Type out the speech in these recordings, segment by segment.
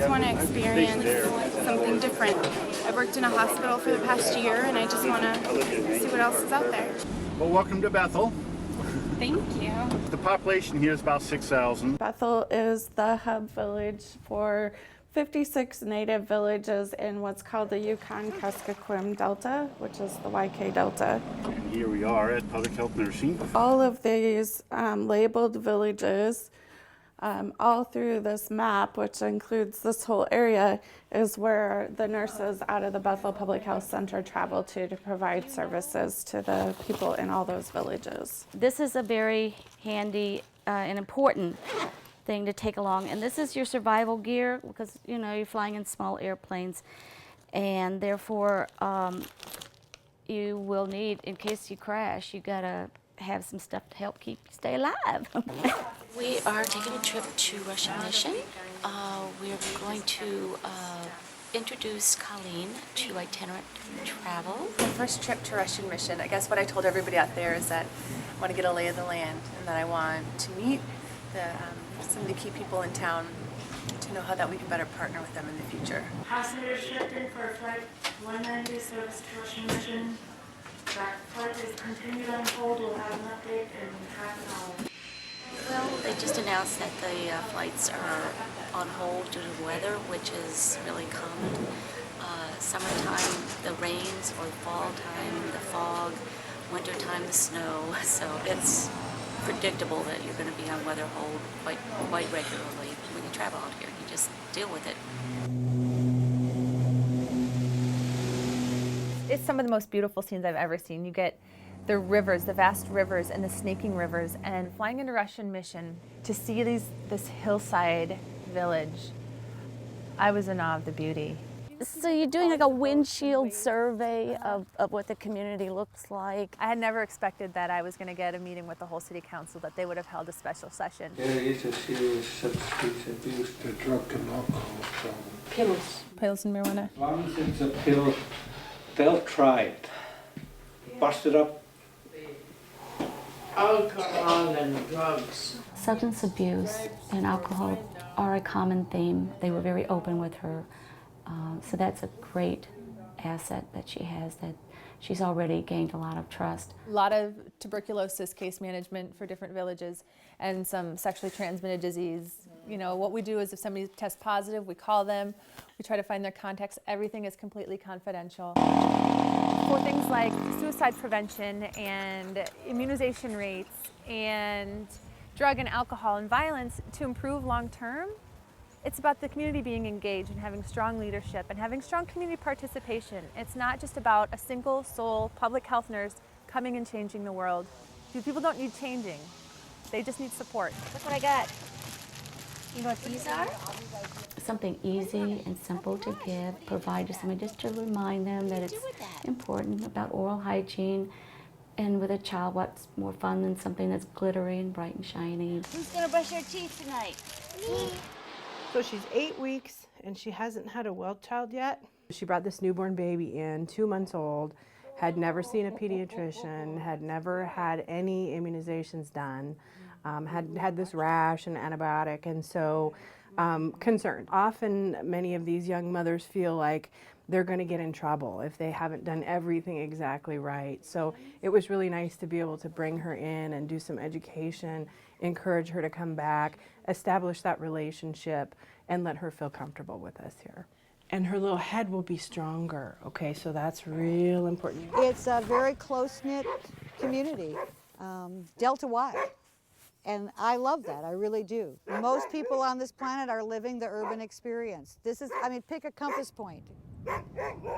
just want to experience something different. I've worked in a hospital for the past year, and I just want to see what else is out there. Well, welcome to Bethel. Thank you. The population here is about 6,000. Bethel is the hub village for 56 native villages in what's called the Yukon-Kuskokwim Delta, which is the YK Delta. And here we are at Public Health Nursing. All of these labeled villages, all through this map, which includes this whole area, is where the nurses out of the Bethel Public Health Center travel to provide services to the people in all those villages. This is a very handy and important thing to take along, and this is your survival gear because you're flying in small airplanes, and therefore you will need, in case you crash, you gotta have some stuff to help keep you stay alive. We are taking a trip to Russian Mission. We're going to introduce Colleen to itinerant travel. My first trip to Russian Mission, I guess what I told everybody out there is that I want to get a lay of the land and that I want to meet some of the key people in town to know how that we can better partner with them in the future. Passengers checked in for flight 190 service to Russian Mission. That flight is continued on hold. We'll have an update in half an hour. Well, they just announced that the flights are on hold due to weather, which is really common. Summertime, the rains, or fall time, the fog, wintertime, the snow. So it's predictable that you're going to be on weather hold quite regularly when you travel out here. You just deal with it. It's some of the most beautiful scenes I've ever seen. You get the rivers, the vast rivers and the snaking rivers, and flying into Russian Mission to see this hillside village, I was in awe of the beauty. So you're doing like a windshield survey of what the community looks like. I had never expected that I was going to get a meeting with the whole city council, that they would have held a special session. There is a serious substance abuse, the drug and alcohol problem. Pills and marijuana. Once it's a pill, they'll try it. Bust it up. Alcohol and drugs. Substance abuse and alcohol are a common theme. They were very open with her. So that's a great asset that she has, that she's already gained a lot of trust. A lot of tuberculosis case management for different villages and some sexually transmitted disease. What we do is if somebody tests positive, we call them, we try to find their contacts. Everything is completely confidential. For things like suicide prevention and immunization rates and drug and alcohol and violence to improve long term, it's about the community being engaged and having strong leadership and having strong community participation. It's not just about a single soul public health nurse coming and changing the world. People don't need changing. They just need support. Look what I got. You know what these are? Something easy and simple to give, provide to somebody just to remind them that it's important about oral hygiene. And with a child, what's more fun than something that's glittery and bright and shiny? Who's going to brush their teeth tonight? Me. So she's 8 weeks and she hasn't had a well child yet. She brought this newborn baby in, 2 months old, had never seen a pediatrician, had never had any immunizations done, had this rash and antibiotic, and so concerned. Often many of these young mothers feel like they're going to get in trouble if they haven't done everything exactly right. So it was really nice to be able to bring her in and do some education, encourage her to come back, establish that relationship, and let her feel comfortable with us here. And her little head will be stronger, okay? So that's real important. It's a very close-knit community, Delta Y. And I love that, I really do. Most people on this planet are living the urban experience. Pick a compass point.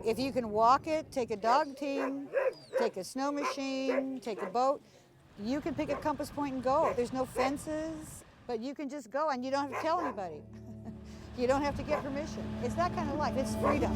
If you can walk it, take a dog team, take a snow machine, take a boat, you can pick a compass point and go. There's no fences, but you can just go and you don't have to tell anybody. You don't have to get permission. It's that kind of life, it's freedom.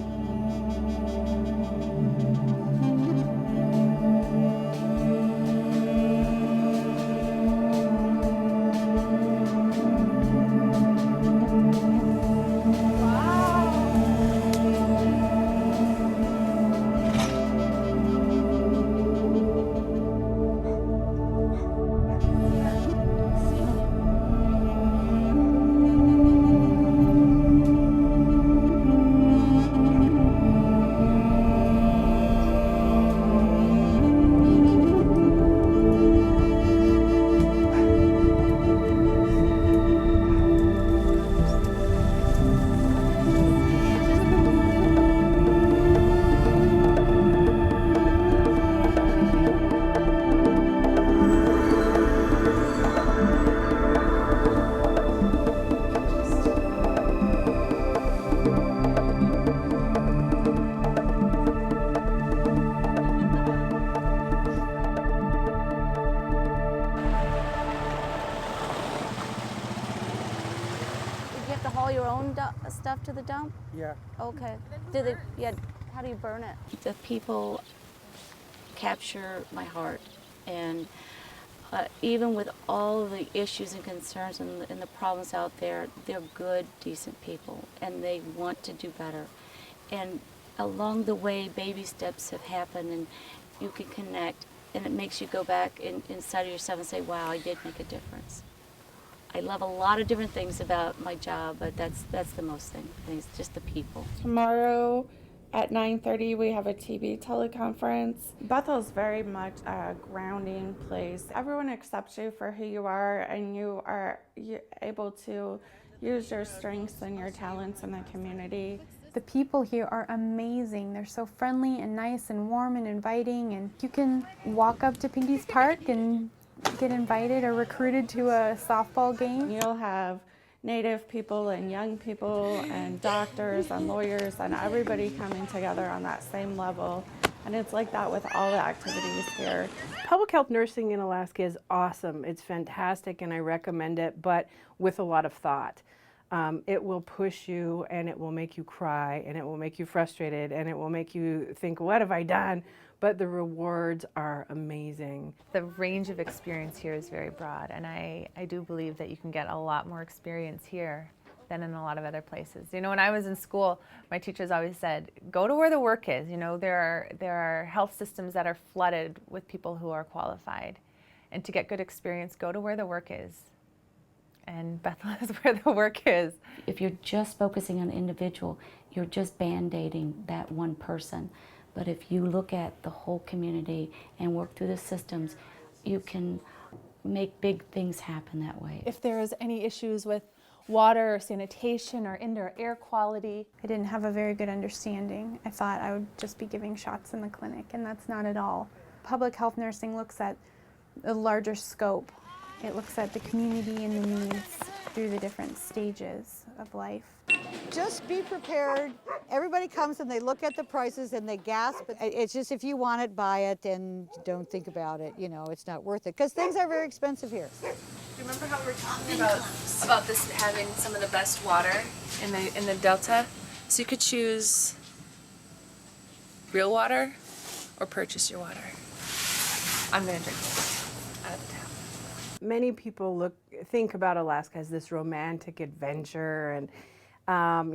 have to haul your own stuff to the dump? Yeah. Okay. How do you burn it? The people capture my heart, and even with all of the issues and concerns and the problems out there, they're good, decent people, and they want to do better. And along the way, baby steps have happened, and you can connect, and it makes you go back inside of yourself and say, wow, I did make a difference. I love a lot of different things about my job, but that's the most thing. It's just the people. Tomorrow at 9:30 we have a TV teleconference. Bethel's very much a grounding place. Everyone accepts you for who you are, and you're able to use your strengths and your talents in the community. The people here are amazing. They're so friendly and nice and warm and inviting, and you can walk up to Pinky's Park and get invited or recruited to a softball game. You'll have Native people and young people and doctors and lawyers and everybody coming together on that same level. And it's like that with all the activities here. Public health nursing in Alaska is awesome. It's fantastic and I recommend it, but with a lot of thought. It will push you and it will make you cry and it will make you frustrated and it will make you think, what have I done? But the rewards are amazing. The range of experience here is very broad, and I do believe that you can get a lot more experience here than in a lot of other places. You know, when I was in school, my teachers always said, go to where the work is. You know, there are health systems that are flooded with people who are qualified. And to get good experience, go to where the work is. And Bethel is where the work is. If you're just focusing on an individual, you're just band-aiding that one person. But if you look at the whole community and work through the systems, you can make big things happen that way. If there's any issues with water or sanitation or indoor air quality. I didn't have a very good understanding. I thought I would just be giving shots in the clinic, and that's not at all. Public health nursing looks at a larger scope. It looks at the community and the needs through the different stages of life. Just be prepared. Everybody comes and they look at the prices and they gasp. It's just, if you want it, buy it, and don't think about it. You know, it's not worth it because things are very expensive here. Remember how we were talking about this having some of the best water in the Delta? So you could choose real water or purchase your water. I'm gonna drink it out of the tap. Many people think about Alaska as this romantic adventure and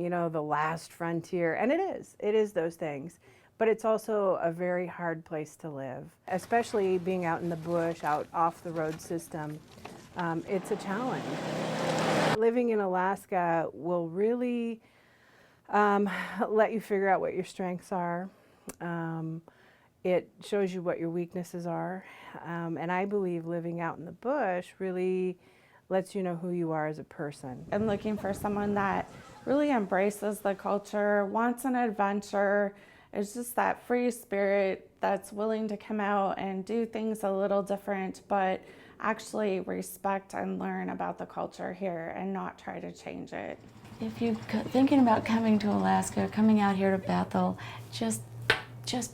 you know, the last frontier, and it is those things. But it's also a very hard place to live, especially being out in the bush, out off the road system. It's a challenge. Living in Alaska will really let you figure out what your strengths are. It shows you what your weaknesses are. And I believe living out in the bush really lets you know who you are as a person. And looking for someone that really embraces the culture, wants an adventure, is just that free spirit that's willing to come out and do things a little different, but actually respect and learn about the culture here and not try to change it. If you're thinking about coming to Alaska, coming out here to Bethel, just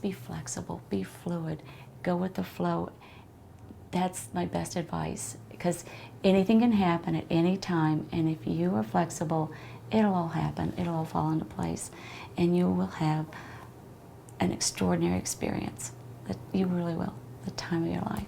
be flexible, be fluid, go with the flow. That's my best advice, because anything can happen at any time, and if you are flexible, it'll all happen, it'll all fall into place, and you will have an extraordinary experience. That you really will, the time of your life.